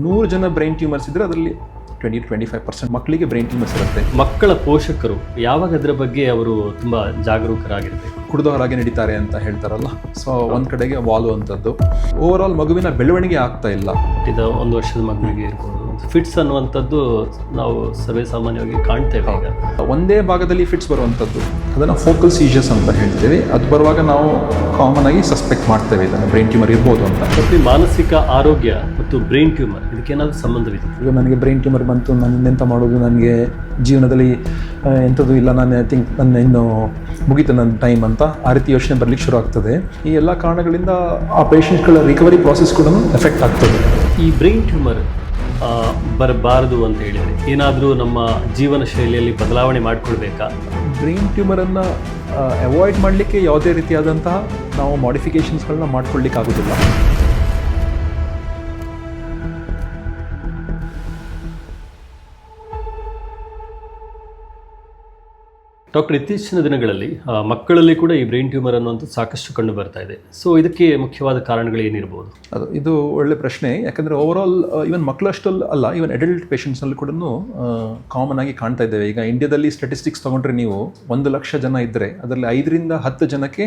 100 ಜನ brain tumours ಇದ್ದರೆ ಅದರಲ್ಲಿ 20-25% ಮಕ್ಕಳಿಗೆ ಬ್ರೈನ್ ಟ್ಯೂಮರ್ಸ್ ಇರುತ್ತೆ. ಮಕ್ಕಳ ಪೋಷಕರು ಯಾವಾಗ ಅದರ ಬಗ್ಗೆ ಅವರು ತುಂಬ ಜಾಗರೂಕರಾಗಿರಬೇಕು. ಕುಡಿದವರಾಗೆ ನಡೀತಾರೆ ಅಂತ ಹೇಳ್ತಾರಲ್ಲ, ಸೊ ಒಂದು ಕಡೆಗೆ ವಾಲು ಅಂಥದ್ದು. ಓವರ್ ಆಲ್ ಮಗುವಿನ ಬೆಳವಣಿಗೆ ಆಗ್ತಾ ಇಲ್ಲ. ಇದು 1 ವರ್ಷದ ಮಗುವಿಗೆ ಇರ್ಬೋದು. ಫಿಟ್ಸ್ ಅನ್ನುವಂಥದ್ದು ನಾವು ಸರ್ವೇ ಸಾಮಾನ್ಯವಾಗಿ ಕಾಣ್ತೇವೆ. ಈಗ ಒಂದೇ ಭಾಗದಲ್ಲಿ ಫಿಟ್ಸ್ ಬರುವಂಥದ್ದು, ಅದನ್ನು ಫೋಕಲ್ ಸೀಜರ್ಸ್ ಅಂತ ಹೇಳ್ತೀವಿ. ಅದು ಬರುವಾಗ ನಾವು ಕಾಮನ್ ಆಗಿ ಸಸ್ಪೆಕ್ಟ್ ಮಾಡ್ತೇವೆ ಇದನ್ನು ಬ್ರೈನ್ ಟ್ಯೂಮರ್ ಇರ್ಬೋದು ಅಂತ. ಮತ್ತು ಮಾನಸಿಕ ಆರೋಗ್ಯ ಮತ್ತು ಬ್ರೈನ್ ಟ್ಯೂಮರ್ ಇದಕ್ಕೇನಾದರೂ ಸಂಬಂಧವಿದೆ? ಈಗ ನನಗೆ ಬ್ರೈನ್ ಟ್ಯೂಮರ್ ಬಂತು, ನಾನು ಇನ್ನೆಂತ ಮಾಡೋದು, ನನಗೆ ಜೀವನದಲ್ಲಿ ಎಂಥದ್ದು ಇಲ್ಲ, ನಾನು ಐ ಥಿಂಕ್ ನನ್ನ ಇನ್ನು ಮುಗೀತು ನನ್ನ ಟೈಮ್ ಅಂತ ಆ ರೀತಿ ಯೋಚನೆ ಬರಲಿಕ್ಕೆ ಶುರು ಆಗ್ತದೆ. ಈ ಎಲ್ಲ ಕಾರಣಗಳಿಂದ ಆ ಪೇಷಂಟ್ಗಳ ರಿಕವರಿ ಪ್ರಾಸೆಸ್ ಕೂಡ ಎಫೆಕ್ಟ್ ಆಗ್ತದೆ. ಈ ಬ್ರೈನ್ ಟ್ಯೂಮರ್ ಬರಬಾರದು ಅಂತ ಹೇಳಿದರೆ ಏನಾದರೂ ನಮ್ಮ ಜೀವನ ಶೈಲಿಯಲ್ಲಿ ಬದಲಾವಣೆ ಮಾಡಿಕೊಳ್ಬೇಕಾ? ಬ್ರೈನ್ ಟ್ಯೂಮರನ್ನು ಅವಾಯ್ಡ್ ಮಾಡಲಿಕ್ಕೆ ಯಾವುದೇ ರೀತಿಯಾದಂತಹ ನಾವು ಮಾಡಿಫಿಕೇಷನ್ಸ್ಗಳನ್ನ ಮಾಡ್ಕೊಳ್ಳಿಕ್ಕೆ ಆಗೋದಿಲ್ಲ. ಡಾಕ್ಟರ್, ಇತ್ತೀಚಿನ ದಿನಗಳಲ್ಲಿ ಮಕ್ಕಳಲ್ಲಿ ಕೂಡ ಈ ಬ್ರೈನ್ ಟ್ಯೂಮರ್ ಅನ್ನುವಂಥ ಸಾಕಷ್ಟು ಕಂಡು ಬರ್ತಾ ಇದೆ. ಸೊ ಇದಕ್ಕೆ ಮುಖ್ಯವಾದ ಕಾರಣಗಳು ಏನಿರ್ಬೋದು? ಇದು ಒಳ್ಳೆ ಪ್ರಶ್ನೆ. ಯಾಕಂದರೆ ಓವರಾಲ್ ಈವನ್ ಮಕ್ಕಳಷ್ಟಲ್ಲಿ ಅಲ್ಲ, ಈವನ್ ಅಡಲ್ಟ್ ಪೇಷಂಟ್ಸಲ್ಲಿ ಕೂಡ ಕಾಮನ್ ಆಗಿ ಕಾಣ್ತಾ ಇದ್ದೇವೆ. ಈಗ ಇಂಡಿಯಾದಲ್ಲಿ ಸ್ಟ್ಯಾಟಿಸ್ಟಿಕ್ಸ್ ತೊಗೊಂಡ್ರೆ ನೀವು 1 ಲಕ್ಷ ಜನ ಇದ್ದರೆ ಅದರಲ್ಲಿ 5ರಿಂದ 10 ಜನಕ್ಕೆ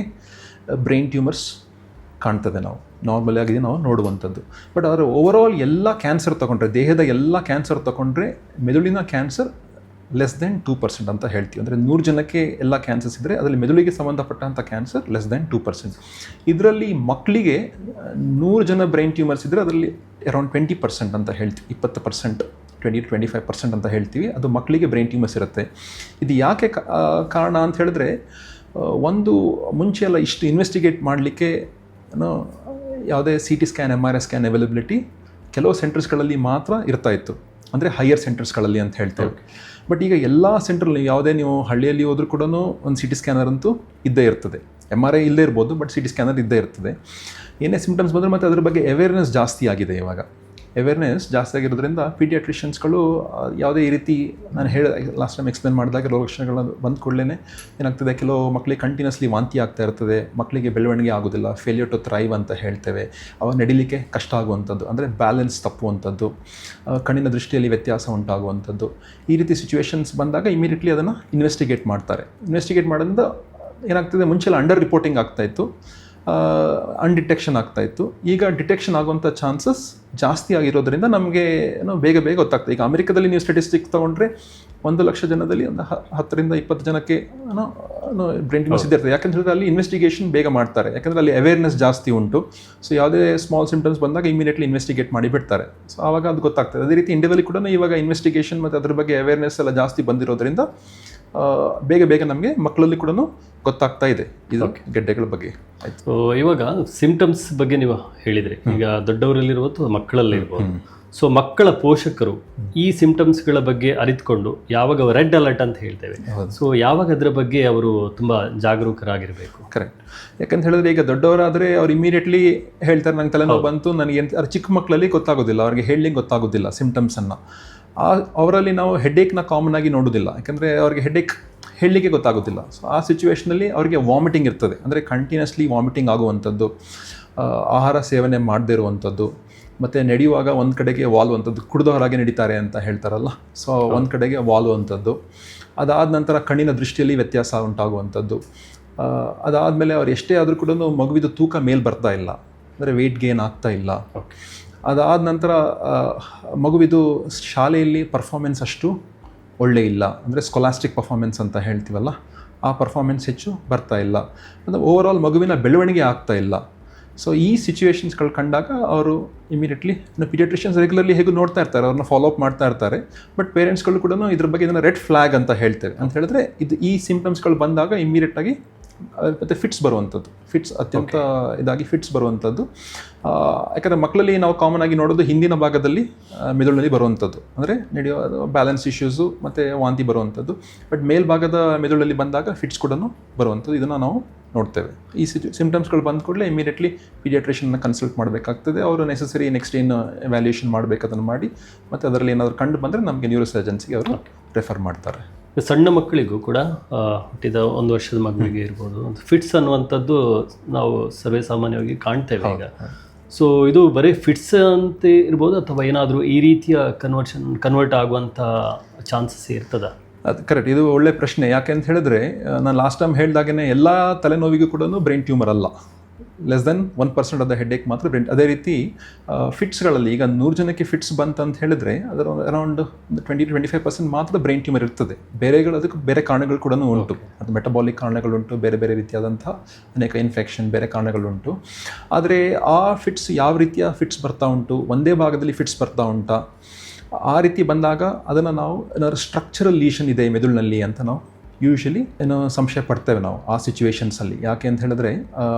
ಬ್ರೈನ್ ಟ್ಯೂಮರ್ಸ್ ಕಾಣ್ತದೆ. ನಾವು ನಾರ್ಮಲ್ ಆಗಿ ನಾವು ನೋಡುವಂಥದ್ದು. ಬಟ್ ಆದರೆ ಓವರಾಲ್ ಎಲ್ಲ ಕ್ಯಾನ್ಸರ್ ತೊಗೊಂಡ್ರೆ, ದೇಹದ ಎಲ್ಲ ಕ್ಯಾನ್ಸರ್ ತೊಗೊಂಡ್ರೆ ಮೆದುಳಿನ ಕ್ಯಾನ್ಸರ್ ಲೆಸ್ ದೆನ್ 2% ಅಂತ ಹೇಳ್ತೀವಿ. ಅಂದರೆ 100 ಜನಕ್ಕೆ ಎಲ್ಲ ಕ್ಯಾನ್ಸರ್ಸ್ ಇದ್ದರೆ ಅದರಲ್ಲಿ ಮೆದುಳಿಗೆ ಸಂಬಂಧಪಟ್ಟಂಥ ಕ್ಯಾನ್ಸರ್ ಲೆಸ್ ದೆನ್ 2%. ಇದರಲ್ಲಿ ಮಕ್ಕಳಿಗೆ 100 ಜನ ಬ್ರೈನ್ ಟ್ಯೂಮರ್ಸ್ ಇದ್ದರೆ ಅದರಲ್ಲಿ ಅರೌಂಡ್ 20% ಅಂತ ಹೇಳ್ತೀವಿ, 20%, 20-25% ಅಂತ ಹೇಳ್ತೀವಿ. ಅದು ಮಕ್ಕಳಿಗೆ ಬ್ರೈನ್ ಟ್ಯೂಮರ್ಸ್ ಇರುತ್ತೆ. ಇದು ಯಾಕೆ ಕಾರಣ ಅಂತ ಹೇಳಿದ್ರೆ, ಒಂದು ಮುಂಚೆ ಎಲ್ಲ ಇಷ್ಟು ಇನ್ವೆಸ್ಟಿಗೇಟ್ ಮಾಡಲಿಕ್ಕೆ ಯಾವುದೇ CT scan, MRI scan availability ಕೆಲವು ಸೆಂಟರ್ಸ್ಗಳಲ್ಲಿ ಮಾತ್ರ ಇರ್ತಾಯಿತ್ತು, ಅಂದರೆ ಹೈಯರ್ ಸೆಂಟರ್ಸ್ಗಳಲ್ಲಿ ಅಂತ ಹೇಳ್ತೇವೆ. ಬಟ್ ಈಗ ಎಲ್ಲ ಸೆಂಟ್ರಲ್ಲಿ ಯಾವುದೇ ನೀವು ಹಳ್ಳಿಯಲ್ಲಿ ಹೋದ್ರೂ ಕೂಡ ಒಂದು CT ಸ್ಕ್ಯಾನರ್ ಅಂತೂ ಇದ್ದೇ ಇರ್ತದೆ. MRI ಇಲ್ಲೇ ಇರ್ಬೋದು, ಬಟ್ CT ಸ್ಕ್ಯಾನರ್ ಇದ್ದೇ ಇರ್ತದೆ. ಏನೇ ಸಿಂಪ್ಟಮ್ಸ್ ಬಂದರೆ ಮತ್ತು ಅದ್ರ ಬಗ್ಗೆ ಅವೇರ್ನೆಸ್ ಜಾಸ್ತಿ ಆಗಿದೆ. ಇವಾಗ ಅವೇರ್ನೆಸ್ ಜಾಸ್ತಿ ಆಗಿರೋದ್ರಿಂದ ಪೀಡಿಯಾಟ್ರಿಷಿಯನ್ಸ್ಗಳು ಯಾವುದೇ ಈ ರೀತಿ ನಾನು ಲಾಸ್ಟ್ ಟೈಮ್ ಎಕ್ಸ್ಪ್ಲೇನ್ ಮಾಡಿದಾಗ ರೋಗಲಕ್ಷಣಗಳು ಬಂದ ಕೂಡಲೇ ಏನಾಗ್ತದೆ, ಕೆಲವು ಮಕ್ಕಳಿಗೆ ಕಂಟಿನ್ಯೂಸ್ಲಿ ವಾಂತಿ ಆಗ್ತಾ ಇರ್ತದೆ, ಮಕ್ಕಳಿಗೆ ಬೆಳವಣಿಗೆ ಆಗೋದಿಲ್ಲ, ಫೇಲ್ಯೂರ್ ಟು ಥ್ರೈವ್ ಅಂತ ಹೇಳ್ತೇವೆ. ಅವಾಗ ನಡಿಲಿಕ್ಕೆ ಕಷ್ಟ ಆಗುವಂಥದ್ದು, ಅಂದರೆ ಬ್ಯಾಲೆನ್ಸ್ ತಪ್ಪುವಂಥದ್ದು, ಕಣ್ಣಿನ ದೃಷ್ಟಿಯಲ್ಲಿ ವ್ಯತ್ಯಾಸ ಉಂಟಾಗುವಂಥದ್ದು. ಈ ರೀತಿ ಸಿಚುವೇಶನ್ಸ್ ಬಂದಾಗ ಇಮಿಡಿಯೇಟ್ಲಿ ಅದನ್ನು ಇನ್ವೆಸ್ಟಿಗೇಟ್ ಮಾಡ್ತಾರೆ. ಇನ್ವೆಸ್ಟಿಗೇಟ್ ಮಾಡೋದ್ರಿಂದ ಏನಾಗ್ತದೆ, ಮುಂಚೆಲ್ಲ ಅಂಡರ್ ರಿಪೋರ್ಟಿಂಗ್ ಆಗ್ತಾಯಿತ್ತು, ಅನ್ಡಿಟೆಕ್ಷನ್ ಆಗ್ತಾಯಿತ್ತು. ಈಗ ಡಿಟೆಕ್ಷನ್ ಆಗುವಂಥ ಚಾನ್ಸಸ್ ಜಾಸ್ತಿ ಆಗಿರೋದ್ರಿಂದ ನಮಗೆ ಬೇಗ ಗೊತ್ತಾಗ್ತದೆ. ಈಗ ಅಮೆರಿಕದಲ್ಲಿ ನೀವು ಸ್ಟ್ಯಾಟಿಸ್ಟಿಕ್ಸ್ ತೊಗೊಂಡ್ರೆ 1 ಲಕ್ಷ ಜನದಲ್ಲಿ ಒಂದು 10ರಿಂದ 20 ಜನಕ್ಕೆ ಬ್ರೈನ್ ಟ್ಯೂಮರ್ಸ್ ಇದ್ದಿರ್ತದೆ. ಯಾಕಂತ ಹೇಳಿದ್ರೆ ಅಲ್ಲಿ ಇನ್ವೆಸ್ಟಿಗೇಷನ್ ಬೇಗ ಮಾಡ್ತಾರೆ, ಯಾಕಂದರೆ ಅಲ್ಲಿ ಅವೇರ್ನೆಸ್ ಜಾಸ್ತಿ ಉಂಟು. ಸೊ ಯಾವುದೇ ಸ್ಮಾಲ್ ಸಿಂಪ್ಟಮ್ಸ್ ಬಂದಾಗ ಇಮಿಡಿಯೇಟ್ಲಿ ಇನ್ವೆಸ್ಟಿಗೇಟ್ ಮಾಡಿ ಬಿಡ್ತಾರೆ. ಸೊ ಆವಾಗ ಅದು ಗೊತ್ತಾಗ್ತದೆ. ಅದೇ ರೀತಿ ಇಂಡಿಯಾದಲ್ಲಿ ಕೂಡ ಇವಾಗ ಇನ್ವೆಸ್ಟಿಗೇಷನ್ ಮತ್ತು ಅದ್ರ ಬಗ್ಗೆ ಅವೇರ್ನೆಸ್ ಎಲ್ಲ ಜಾಸ್ತಿ ಬಂದಿರೋದ್ರಿಂದ ಬೇಗ ನಮಗೆ ಮಕ್ಕಳಲ್ಲಿ ಕೂಡ ಗೊತ್ತಾಗ್ತಾ ಇದೆ ಇದು ಗೆಡ್ಡೆಗಳ ಬಗ್ಗೆ. ಆಯಿತು, ಇವಾಗ ಸಿಂಪ್ಟಮ್ಸ್ ಬಗ್ಗೆ ನೀವು ಹೇಳಿದ್ರಿ. ಈಗ ದೊಡ್ಡವರಲ್ಲಿರ್ಬೋದು, ಮಕ್ಕಳಲ್ಲಿರ್ಬೋದು. ಸೊ ಮಕ್ಕಳ ಪೋಷಕರು ಈ ಸಿಂಪ್ಟಮ್ಸ್ಗಳ ಬಗ್ಗೆ ಅರಿತುಕೊಂಡು ಯಾವಾಗ ರೆಡ್ ಅಲರ್ಟ್ ಅಂತ ಹೇಳ್ತೇವೆ, ಸೊ ಯಾವಾಗ ಅದರ ಬಗ್ಗೆ ಅವರು ತುಂಬ ಜಾಗರೂಕರಾಗಿರಬೇಕು? ಕರೆಕ್ಟ್. ಯಾಕಂತ ಹೇಳಿದ್ರೆ ಈಗ ದೊಡ್ಡವರಾದರೆ ಅವ್ರು ಇಮಿಡಿಯೇಟ್ಲಿ ಹೇಳ್ತಾರೆ, ನಂಗೆ ತಲೆನೋವು ಬಂತು, ನನಗೆ ಅಂತ. ಚಿಕ್ಕ ಮಕ್ಕಳಲ್ಲಿ ಗೊತ್ತಾಗೋದಿಲ್ಲ, ಅವ್ರಿಗೆ ಹೇಳಲಿಕ್ಕೆ ಗೊತ್ತಾಗೋದಿಲ್ಲ ಸಿಂಪ್ಟಮ್ಸನ್ನು. ಅವರಲ್ಲಿ ನಾವು ಹೆಡ್ಏಕ್ನ ಕಾಮನ್ ಆಗಿ ನೋಡೋದಿಲ್ಲ, ಯಾಕಂದರೆ ಅವ್ರಿಗೆ ಹೆಡ್ಏಕ್ ಹೇಳಲಿಕ್ಕೆ ಗೊತ್ತಾಗೋದಿಲ್ಲ. ಸೊ ಆ ಸಿಚುವೇಷನಲ್ಲಿ ಅವರಿಗೆ ವಾಮಿಟಿಂಗ್ ಇರ್ತದೆ, ಅಂದರೆ ಕಂಟಿನ್ಯೂಸ್ಲಿ ವಾಮಿಟಿಂಗ್ ಆಗುವಂಥದ್ದು, ಆಹಾರ ಸೇವನೆ ಮಾಡದೇ ಇರುವಂಥದ್ದು, ಮತ್ತು ನಡೆಯುವಾಗ ಒಂದು ಕಡೆಗೆ ವಾಲುವಂಥದ್ದು, ಕುಡಿದವರಾಗೆ ನಡೀತಾರೆ ಅಂತ ಹೇಳ್ತಾರಲ್ಲ, ಸೊ ಒಂದು ಕಡೆಗೆ ವಾಲುವಂಥದ್ದು. ಅದಾದ ನಂತರ ಕಣ್ಣಿನ ದೃಷ್ಟಿಯಲ್ಲಿ ವ್ಯತ್ಯಾಸ ಉಂಟಾಗುವಂಥದ್ದು. ಅದಾದಮೇಲೆ ಅವ್ರು ಎಷ್ಟೇ ಆದರೂ ಕೂಡ ಮಗುವಿದು ತೂಕ ಮೇಲೆ ಬರ್ತಾ ಇಲ್ಲ, ಅಂದರೆ ವೆಯ್ಟ್ ಗೇನ್ ಆಗ್ತಾ ಇಲ್ಲ. ಅದಾದ ನಂತರ ಮಗುವಿದು ಶಾಲೆಯಲ್ಲಿ ಪರ್ಫಾರ್ಮೆನ್ಸ್ ಅಷ್ಟು ಒಳ್ಳೆ ಇಲ್ಲ, ಅಂದರೆ ಸ್ಕೊಲಾಸ್ಟಿಕ್ ಪರ್ಫಾರ್ಮೆನ್ಸ್ ಅಂತ ಹೇಳ್ತೀವಲ್ಲ, ಆ ಪರ್ಫಾರ್ಮೆನ್ಸ್ ಹೆಚ್ಚು ಬರ್ತಾ ಇಲ್ಲ. ಅಂದರೆ ಓವರಾಲ್ ಮಗುವಿನ ಬೆಳವಣಿಗೆ ಆಗ್ತಾ ಇಲ್ಲ. ಸೊ ಈ ಸಿಚುವೇಶನ್ಸ್ಗಳು ಕಂಡಾಗ ಅವರು ಇಮಿಡಿಯೇಟ್ಲಿ ಪೀಡಿಯಾಟ್ರಿಷಿಯನ್ಸ್ ರೆಗ್ಯುಲರ್ಲಿ ಹೇಗೂ ನೋಡ್ತಾ ಇರ್ತಾರೆ, ಅವ್ರನ್ನ ಫಾಲೋ ಅಪ್ ಮಾಡ್ತಾ ಇರ್ತಾರೆ. ಬಟ್ ಪೇರೆಂಟ್ಸ್ಗಳು ಕೂಡ ಇದ್ರ ಬಗ್ಗೆ ಇದನ್ನು ರೆಡ್ ಫ್ಲ್ಯಾಗ್ ಅಂತ ಹೇಳ್ತೇವೆ. ಅಂತ ಹೇಳಿದ್ರೆ ಈ ಸಿಂಪ್ಟಮ್ಸ್ಗಳು ಬಂದಾಗ ಇಮಿಡಿಯೇಟಾಗಿ ಮತ್ತು ಫಿಟ್ಸ್ ಬರುವಂಥದ್ದು, ಅತ್ಯಂತ ಇದಾಗಿ ಫಿಟ್ಸ್ ಬರುವಂಥದ್ದು. ಯಾಕಂದರೆ ಮಕ್ಕಳಲ್ಲಿ ನಾವು ಕಾಮನ್ ಆಗಿ ನೋಡೋದು ಹಿಂದಿನ ಭಾಗದಲ್ಲಿ ಮೆದುಳಿನಲ್ಲಿ ಬರುವಂಥದ್ದು, ಅಂದರೆ ನಡೆಯೋ ಬ್ಯಾಲೆನ್ಸ್ ಇಶ್ಯೂಸು ಮತ್ತು ವಾಂತಿ ಬರುವಂಥದ್ದು. ಬಟ್ ಮೇಲ್ಭಾಗದ ಮೆದುಳಲ್ಲಿ ಬಂದಾಗ ಫಿಟ್ಸ್ ಕೂಡ ಬರುವಂಥದ್ದು, ಇದನ್ನು ನಾವು ನೋಡ್ತೇವೆ. ಈ ಸಿಂಪ್ಟಮ್ಸ್ಗಳು ಬಂದ ಕೂಡಲೇ ಇಮಿಡಿಯೇಟ್ಲಿ ಪೀಡಿಯಾಟ್ರಿಷಿಯನ್ನ ಕನ್ಸಲ್ಟ್ ಮಾಡಬೇಕಾಗ್ತದೆ. ಅವರು ನೆಸೆಸರಿ ನೆಕ್ಸ್ಟ್ ಏನು ವ್ಯಾಲ್ಯೂಯೇಷನ್ ಮಾಡಬೇಕು ಅದನ್ನು ಮಾಡಿ, ಮತ್ತು ಅದರಲ್ಲಿ ಏನಾದರೂ ಕಂಡು ಬಂದರೆ ನಮಗೆ ನ್ಯೂರೋ ಸರ್ಜನ್ಸ್ಗೆ ಅವರು ರೆಫರ್ ಮಾಡ್ತಾರೆ. ಸಣ್ಣ ಮಕ್ಕಳಿಗೂ ಕೂಡ ಹುಟ್ಟಿದ 1 ವರ್ಷದ ಮಗುವಿಗೆ ಇರ್ಬೋದು, ಫಿಟ್ಸ್ ಅನ್ನುವಂಥದ್ದು ನಾವು ಸರ್ವೇ ಸಾಮಾನ್ಯವಾಗಿ ಕಾಣ್ತೇವೆ ಈಗ. ಸೊ ಇದು ಬರೀ ಫಿಟ್ಸ್ ಅಂತ ಇರ್ಬೋದು ಅಥವಾ ಏನಾದರೂ ಈ ರೀತಿಯ ಕನ್ವರ್ಟ್ ಆಗುವಂಥ ಚಾನ್ಸಸ್ ಇರ್ತದ? ಅದು ಕರೆಕ್ಟ್, ಇದು ಒಳ್ಳೆ ಪ್ರಶ್ನೆ. ಯಾಕೆ ಅಂತ ಹೇಳಿದ್ರೆ ನಾನು ಲಾಸ್ಟ್ ಟೈಮ್ ಹೇಳಿದಾಗೇ ಎಲ್ಲ ತಲೆನೋವಿಗೂ ಕೂಡ ಬ್ರೈನ್ ಟ್ಯೂಮರ್ ಅಲ್ಲ. Less than 1% of the headache ಮಾತ್ರ ಬ್ರೈನ್. ಅದೇ ರೀತಿ ಫಿಟ್ಸ್ಗಳಲ್ಲಿ ಈಗ 100 ಜನಕ್ಕೆ ಫಿಟ್ಸ್ ಬಂತಂತ ಹೇಳಿದ್ರೆ ಅದರ ಅರೌಂಡ್ 20-25% ಮಾತ್ರ ಬ್ರೈನ್ ಟ್ಯೂಮರ್ ಇರ್ತದೆ. ಅದಕ್ಕೆ ಬೇರೆ ಕಾರಣಗಳು ಕೂಡ ಉಂಟು. ಅದು ಮೆಟಬಾಲಿಕ್ ಕಾರಣಗಳುಂಟು, ಬೇರೆ ಬೇರೆ ರೀತಿಯಾದಂಥ ಅನೇಕ ಇನ್ಫೆಕ್ಷನ್, ಬೇರೆ ಕಾರಣಗಳುಂಟು. ಆದರೆ ಆ ಫಿಟ್ಸ್ ಯಾವ ರೀತಿಯ ಫಿಟ್ಸ್ ಬರ್ತಾ ಉಂಟು, ಒಂದೇ ಭಾಗದಲ್ಲಿ ಫಿಟ್ಸ್ ಬರ್ತಾ ಉಂಟಾ, ಆ ರೀತಿ ಬಂದಾಗ ಅದನ್ನು ನಾವು ಏನಾದ್ರು ಸ್ಟ್ರಕ್ಚರಲ್ ಲೀಷನ್ ಇದೆ ಮೆದುಳಿನಲ್ಲಿ ಅಂತ ನಾವು ಯೂಶಲಿ ಸಂಶಯ ಪಡ್ತೇವೆ ನಾವು ಆ ಸಿಚುವೇಶನ್ಸಲ್ಲಿ. ಯಾಕೆ ಅಂತ ಹೇಳಿದ್ರೆ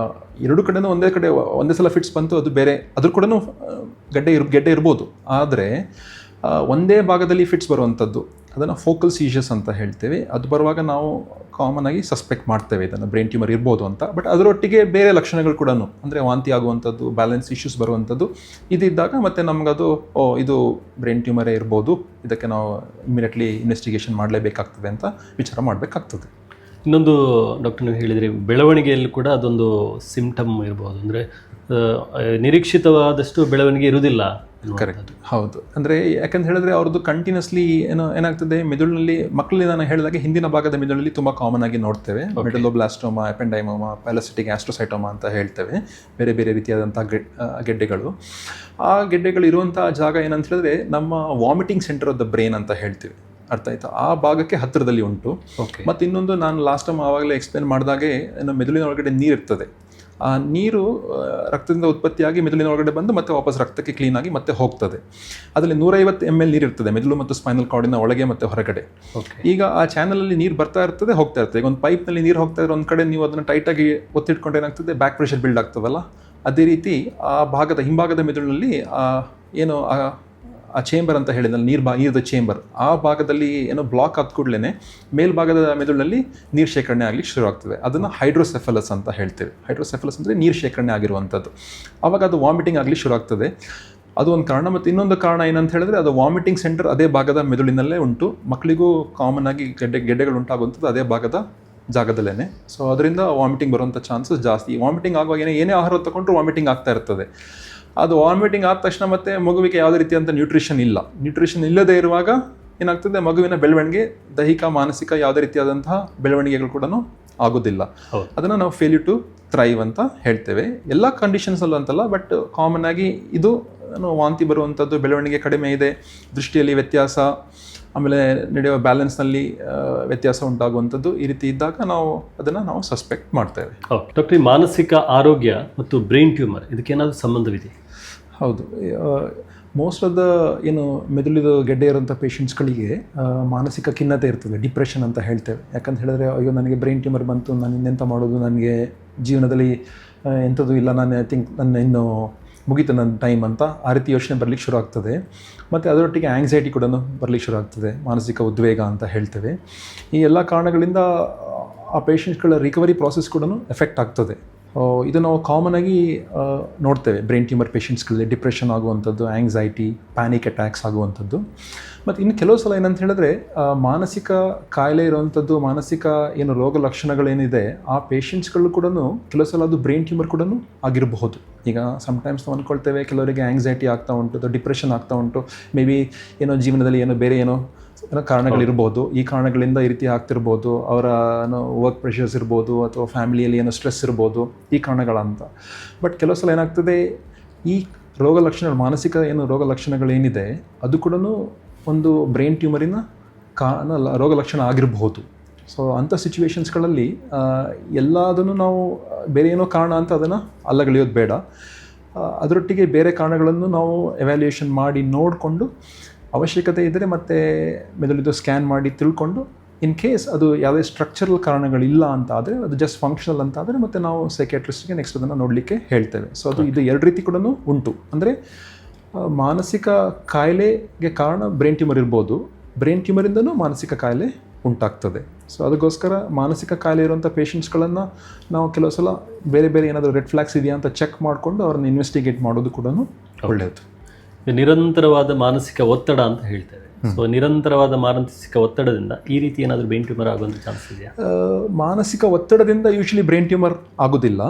ಎರಡು ಕಡೆನೂ ಒಂದೇ ಸಲ ಫಿಟ್ಸ್ ಬಂತು, ಅದು ಬೇರೆ ಅದ್ರ ಕೂಡ ಗೆಡ್ಡೆ ಇರ್ಬೋದು. ಆದರೆ ಒಂದೇ ಭಾಗದಲ್ಲಿ ಫಿಟ್ಸ್ ಬರುವಂಥದ್ದು ಅದನ್ನು ಫೋಕಲ್ ಸೀಜರ್ಸ್ ಅಂತ ಹೇಳ್ತೇವೆ. ಅದು ಬರುವಾಗ ನಾವು ಕಾಮನ್ ಆಗಿ ಸಸ್ಪೆಕ್ಟ್ ಮಾಡ್ತೇವೆ ಇದನ್ನು ಬ್ರೈನ್ ಟ್ಯೂಮರ್ ಇರ್ಬೋದು ಅಂತ. ಬಟ್ ಅದರೊಟ್ಟಿಗೆ ಬೇರೆ ಲಕ್ಷಣಗಳು ಕೂಡ ಅಂದರೆ ವಾಂತಿ ಆಗುವಂಥದ್ದು, ಬ್ಯಾಲೆನ್ಸ್ ಇಶ್ಯೂಸ್ ಬರುವಂಥದ್ದು ಇದ್ದಾಗ ಮತ್ತೆ ನಮಗದು ಇದು ಬ್ರೈನ್ ಟ್ಯೂಮರೇ ಇರ್ಬೋದು, ಇದಕ್ಕೆ ನಾವು ಇಮಿಡಿಯೇಟ್ಲಿ ಇನ್ವೆಸ್ಟಿಗೇಷನ್ ಮಾಡಲೇಬೇಕಾಗ್ತದೆ ಅಂತ ವಿಚಾರ ಮಾಡಬೇಕಾಗ್ತದೆ. ಇನ್ನೊಂದು ಡಾಕ್ಟರ್, ನೀವು ಹೇಳಿದ್ರಿ ಬೆಳವಣಿಗೆಯಲ್ಲಿ ಕೂಡ ಅದೊಂದು ಸಿಂಪ್ಟಮ್ ಇರ್ಬೋದು, ಅಂದರೆ ನಿರೀಕ್ಷಿತವಾದಷ್ಟು ಬೆಳವಣಿಗೆ ಇರುವುದಿಲ್ಲ. ಕರೆಕ್ಟ್, ಹೌದು. ಅಂದರೆ ಯಾಕಂತ ಹೇಳಿದ್ರೆ ಅವ್ರದ್ದು ಕಂಟಿನ್ಯೂಸ್ಲಿ ಏನಾಗ್ತದೆ ಮೆದುಳಿನಲ್ಲಿ, ಮಕ್ಕಳಲ್ಲಿ ನಾನು ಹೇಳಿದಾಗೆ ಹಿಂದಿನ ಭಾಗದ ಮೆದುಳಲ್ಲಿ ತುಂಬ ಕಾಮನ್ ಆಗಿ ನೋಡ್ತೇವೆ. ಮೆಡುಲೋಬ್ಲಾಸ್ಟೋಮಾ, ಎಪೆಂಡೈಮೋಮಾ, ಪ್ಯಾಲಸಿಟಿಕ್ ಆಸ್ಟ್ರೋಸೈಟೋಮಾ ಅಂತ ಹೇಳ್ತೇವೆ. ಬೇರೆ ಬೇರೆ ರೀತಿಯಾದಂಥ ಗೆಡ್ಡೆಗಳು. ಆ ಗೆಡ್ಡೆಗಳು ಇರುವಂಥ ಜಾಗ ಏನಂತ ಹೇಳಿದ್ರೆ ನಮ್ಮ vomiting centre of the brain ಅಂತ ಹೇಳ್ತೀವಿ. ಅರ್ಥ ಆಯ್ತಾ? ಆ ಭಾಗಕ್ಕೆ ಹತ್ತಿರದಲ್ಲಿ ಉಂಟು. ಮತ್ತು ಇನ್ನೊಂದು, ನಾನು ಲಾಸ್ಟ್ ಟೈಮ್ ಆವಾಗಲೇ ಎಕ್ಸ್ಪ್ಲೇನ್ ಮಾಡಿದಾಗೆ ಮೆದುಳಿನ ಒಳಗಡೆ ನೀರಿರ್ತದೆ. ಆ ನೀರು ರಕ್ತದಿಂದ ಉತ್ಪತ್ತಿಯಾಗಿ ಮೆದುಳಿನ ಒಳಗಡೆ ಬಂದು ಮತ್ತೆ ವಾಪಸ್ ರಕ್ತಕ್ಕೆ ಕ್ಲೀನಾಗಿ ಮತ್ತೆ ಹೋಗ್ತದೆ. ಅದರಲ್ಲಿ 150 ml ನೀರಿರ್ತದೆ ಮೆದುಳು ಮತ್ತು ಸ್ಪೈನಲ್ ಕಾರ್ಡಿನ ಒಳಗೆ ಮತ್ತು ಹೊರಗಡೆ. ಈಗ ಆ ಚಾನಲಲ್ಲಿ ನೀರು ಬರ್ತಾ ಇರ್ತದೆ, ಹೋಗ್ತಾ ಇರ್ತದೆ. ಈಗ ಒಂದು ಪೈಪ್ನಲ್ಲಿ ನೀರು ಹೋಗ್ತಾ ಇದ್ರೆ ಒಂದು ಕಡೆ ನೀವು ಅದನ್ನು ಟೈಟಾಗಿ ಒತ್ತಿಟ್ಕೊಂಡು ಏನಾಗ್ತದೆ, ಬ್ಯಾಕ್ ಪ್ರೆಷರ್ ಬಿಲ್ಡ್ ಆಗ್ತದಲ್ಲ. ಅದೇ ರೀತಿ ಆ ಭಾಗದ ಹಿಂಭಾಗದ ಮೆದುಳಿನಲ್ಲಿ ಏನು ಆ ಚೇಂಬರ್ ಅಂತ ಹೇಳಿದ್ನಲ್ಲ, ನೀರದ ಚೇಂಬರ್, ಆ ಭಾಗದಲ್ಲಿ ಏನೋ ಬ್ಲಾಕ್ ಆದ ಕೂಡಲೇ ಮೇಲ್ಭಾಗದ ಮೆದುಳಿನಲ್ಲಿ ನೀರು ಶೇಖರಣೆ ಆಗಲಿಕ್ಕೆ ಶುರು ಆಗ್ತದೆ. ಅದನ್ನು ಹೈಡ್ರೋಸೆಫಲಸ್ ಅಂತ ಹೇಳ್ತೇವೆ. ಹೈಡ್ರೋಸೆಫಲಸ್ ಅಂದರೆ ನೀರು ಶೇಖರಣೆ ಆಗಿರುವಂಥದ್ದು. ಆವಾಗ ಅದು ವಾಮಿಟಿಂಗ್ ಆಗಲಿ ಶುರು ಆಗ್ತದೆ. ಅದು ಒಂದು ಕಾರಣ. ಮತ್ತು ಇನ್ನೊಂದು ಕಾರಣ ಏನಂತ ಹೇಳಿದ್ರೆ, ಅದು ವಾಮಿಟಿಂಗ್ ಸೆಂಟರ್ ಅದೇ ಭಾಗದ ಮೆದುಳಿನಲ್ಲೇ ಉಂಟು. ಮಕ್ಕಳಿಗೂ ಕಾಮನ್ ಆಗಿ ಗೆಡ್ಡೆಗಳು ಉಂಟಾಗುವಂಥದ್ದು ಅದೇ ಭಾಗದ ಜಾಗದಲ್ಲೇ. ಸೊ ಅದರಿಂದ ವಾಮಿಟಿಂಗ್ ಬರುವಂಥ ಚಾನ್ಸಸ್ ಜಾಸ್ತಿ. ವಾಮಿಟಿಂಗ್ ಆಗುವಾಗ ಏನೇ ಆಹಾರ ತಗೊಂಡ್ರು ವಾಮಿಟಿಂಗ್ ಆಗ್ತಾ ಇರ್ತದೆ. ಅದು ವಾಮಿಟಿಂಗ್ ಆದ ತಕ್ಷಣ ಮತ್ತೆ ಮಗುವಿಗೆ ಯಾವುದೇ ರೀತಿಯಂಥ ನ್ಯೂಟ್ರಿಷನ್ ಇಲ್ಲದೇ ಇರುವಾಗ ಏನಾಗ್ತದೆ, ಮಗುವಿನ ಬೆಳವಣಿಗೆ, ದೈಹಿಕ ಮಾನಸಿಕ ಯಾವುದೇ ರೀತಿಯಾದಂತಹ ಬೆಳವಣಿಗೆಗಳು ಕೂಡ ಆಗೋದಿಲ್ಲ. ಅದನ್ನು ನಾವು ಫೇಲ್ಯೂರ್ ಟು ಥ್ರೈವ್ ಅಂತ ಹೇಳ್ತೇವೆ. ಎಲ್ಲ ಕಂಡೀಷನ್ಸಲ್ಲೂ ಅಂತಲ್ಲ, ಬಟ್ ಕಾಮನ್ ಆಗಿ ಇದು ವಾಂತಿ ಬರುವಂಥದ್ದು, ಬೆಳವಣಿಗೆ ಕಡಿಮೆ ಇದೆ, ದೃಷ್ಟಿಯಲ್ಲಿ ವ್ಯತ್ಯಾಸ, ಆಮೇಲೆ ನಡೆಯುವ ಬ್ಯಾಲೆನ್ಸ್ನಲ್ಲಿ ವ್ಯತ್ಯಾಸ ಉಂಟಾಗುವಂಥದ್ದು, ಈ ರೀತಿ ಇದ್ದಾಗ ನಾವು ಸಸ್ಪೆಕ್ಟ್ ಮಾಡ್ತೇವೆ. ಡಾಕ್ಟರ್, ಮಾನಸಿಕ ಆರೋಗ್ಯ ಮತ್ತು ಬ್ರೈನ್ ಟ್ಯೂಮರ್ ಇದಕ್ಕೇನಾದರೂ ಸಂಬಂಧವಿದೆ? ಹೌದು. ಮೋಸ್ಟ್ ಆಫ್ ದ ಮೆದುಳಿದು ಗೆಡ್ಡೆ ಇರೋಂಥ ಪೇಷಂಟ್ಸ್ಗಳಿಗೆ ಮಾನಸಿಕ ಖಿನ್ನತೆ ಇರ್ತದೆ, ಡಿಪ್ರೆಷನ್ ಅಂತ ಹೇಳ್ತೇವೆ. ಯಾಕಂತ ಹೇಳಿದ್ರೆ, ಅಯ್ಯೋ ನನಗೆ ಬ್ರೈನ್ ಟ್ಯೂಮರ್ ಬಂತು, ನಾನು ಇನ್ನೆಂತ ಮಾಡೋದು, ನನಗೆ ಜೀವನದಲ್ಲಿ ಎಂಥದ್ದು ಇಲ್ಲ, ನಾನು ಐ ಥಿಂಕ್ ನನ್ನ ಇನ್ನು ಮುಗೀತು ನನ್ನ ಟೈಮ್ ಅಂತ ಆ ರೀತಿ ಯೋಚನೆ ಬರಲಿಕ್ಕೆ ಶುರು ಆಗ್ತದೆ. ಮತ್ತು ಅದರೊಟ್ಟಿಗೆ ಆ್ಯಂಗ್ಸೈಟಿ ಕೂಡ ಬರಲಿಕ್ಕೆ ಶುರು ಆಗ್ತದೆ, ಮಾನಸಿಕ ಉದ್ವೇಗ ಅಂತ ಹೇಳ್ತೇವೆ. ಈ ಎಲ್ಲ ಕಾರಣಗಳಿಂದ ಆ ಪೇಷಂಟ್ಸ್ಗಳ ರಿಕವರಿ ಪ್ರಾಸೆಸ್ ಕೂಡ ಎಫೆಕ್ಟ್ ಆಗ್ತದೆ. ಇದು ನಾವು ಕಾಮನ್ ಆಗಿ ನೋಡ್ತೇವೆ ಬ್ರೈನ್ ಟ್ಯೂಮರ್ ಪೇಷಂಟ್ಸ್ಗಳಲ್ಲಿ. ಡಿಪ್ರೆಷನ್ ಆಗುವಂಥದ್ದು, ಆ್ಯಂಗ್ಸೈಟಿ, ಪ್ಯಾನಿಕ್ ಅಟ್ಯಾಕ್ಸ್ ಆಗುವಂಥದ್ದು. ಮತ್ತು ಇನ್ನು ಕೆಲವು ಸಲ ಏನಂತ ಹೇಳಿದ್ರೆ, ಮಾನಸಿಕ ಕಾಯಿಲೆ ಇರುವಂಥದ್ದು, ಮಾನಸಿಕ ರೋಗ ಲಕ್ಷಣಗಳೇನಿದೆ ಆ ಪೇಷಂಟ್ಸ್ಗಳು ಕೂಡ ಕೆಲವು ಸಲ ಅದು ಬ್ರೈನ್ ಟ್ಯೂಮರ್ ಕೂಡ ಆಗಿರಬಹುದು. ಈಗ ಸಮ್ಟೈಮ್ಸ್ ನಾವು ಅಂದ್ಕೊಳ್ತೇವೆ ಕೆಲವರಿಗೆ ಆ್ಯಂಗ್ಸೈಟಿ ಆಗ್ತಾ ಉಂಟು, ಅಥವಾ ಡಿಪ್ರೆಷನ್ ಆಗ್ತಾ ಉಂಟು, ಮೇ ಬಿ ಜೀವನದಲ್ಲಿ ಬೇರೆ ಕಾರಣಗಳಿರ್ಬೋದು. ಈ ಕಾರಣಗಳಿಂದ ಈ ರೀತಿ ಆಗ್ತಿರ್ಬೋದು. ಅವರ ವರ್ಕ್ ಪ್ರೆಷರ್ಸ್ ಇರ್ಬೋದು, ಅಥವಾ ಫ್ಯಾಮಿಲಿಯಲ್ಲಿ ಸ್ಟ್ರೆಸ್ ಇರ್ಬೋದು, ಈ ಕಾರಣಗಳಂತ. ಬಟ್ ಕೆಲವು ಸಲ ಏನಾಗ್ತದೆ, ಈ ರೋಗ ಲಕ್ಷಣಗಳು, ಮಾನಸಿಕ ರೋಗ ಲಕ್ಷಣಗಳೇನಿದೆ ಅದು ಕೂಡ ಒಂದು ಬ್ರೈನ್ ಟ್ಯೂಮರಿನ ರೋಗ ಲಕ್ಷಣ ಆಗಿರಬಹುದು. ಸೊ ಅಂಥ ಸಿಚುವೇಶನ್ಸ್ಗಳಲ್ಲಿ ಎಲ್ಲದನ್ನು ನಾವು ಬೇರೆ ಕಾರಣ ಅಂತ ಅದನ್ನು ಅಲ್ಲಗಳೆಯೋದು ಬೇಡ. ಅದರೊಟ್ಟಿಗೆ ಬೇರೆ ಕಾರಣಗಳನ್ನು ನಾವು ಎವ್ಯಾಲ್ಯೂಯೇಷನ್ ಮಾಡಿ ನೋಡಿಕೊಂಡು, ಅವಶ್ಯಕತೆ ಇದ್ದರೆ ಮತ್ತೆ ಮೆದುಳಿದು ಸ್ಕ್ಯಾನ್ ಮಾಡಿ ತಿಳ್ಕೊಂಡು, ಇನ್ ಕೇಸ್ ಅದು ಯಾವುದೇ ಸ್ಟ್ರಕ್ಚರಲ್ ಕಾರಣಗಳಿಲ್ಲ ಅಂತ ಆದರೆ, ಅದು ಜಸ್ಟ್ ಫಂಕ್ಷನಲ್ ಅಂತ ಆದರೆ ಮತ್ತೆ ನಾವು ಸೈಕ್ಯಾಟ್ರಿಸ್ಟ್ಗೆ ನೆಕ್ಸ್ಟ್ ಅದನ್ನು ನೋಡಲಿಕ್ಕೆ ಹೇಳ್ತೇವೆ. ಸೊ ಇದು ಎರಡು ರೀತಿ ಕೂಡ ಉಂಟು. ಅಂದರೆ ಮಾನಸಿಕ ಕಾಯಿಲೆಗೆ ಕಾರಣ ಬ್ರೈನ್ ಟ್ಯೂಮರ್ ಇರ್ಬೋದು, ಬ್ರೈನ್ ಟ್ಯೂಮರಿಂದನೂ ಮಾನಸಿಕ ಕಾಯಿಲೆ ಉಂಟಾಗ್ತದೆ. ಸೊ ಅದಕ್ಕೋಸ್ಕರ ಮಾನಸಿಕ ಕಾಯಿಲೆ ಇರುವಂಥ ಪೇಷಂಟ್ಸ್ಗಳನ್ನು ನಾವು ಕೆಲವು ಸಲ ಬೇರೆ ಬೇರೆ ಏನಾದರೂ ರೆಡ್ ಫ್ಲಾಗ್ಸ್ ಇದೆಯಾ ಅಂತ ಚೆಕ್ ಮಾಡಿಕೊಂಡು ಅವ್ರನ್ನ ಇನ್ವೆಸ್ಟಿಗೇಟ್ ಮಾಡೋದು ಕೂಡ ಒಳ್ಳೆಯದು. ನಿರಂತರವಾದ ಮಾನಸಿಕ ಒತ್ತಡ ಅಂತ ಹೇಳ್ತೇವೆ. ಸೊ ನಿರಂತರವಾದ ಮಾನಸಿಕ ಒತ್ತಡದಿಂದ ಈ ರೀತಿ ಏನಾದರೂ ಬ್ರೈನ್ ಟ್ಯೂಮರ್ ಆಗುವಂಥ ಚಾನ್ಸ್ ಇದೆಯಾ? ಮಾನಸಿಕ ಒತ್ತಡದಿಂದ ಯೂಶಲಿ ಬ್ರೈನ್ ಟ್ಯೂಮರ್ ಆಗೋದಿಲ್ಲ.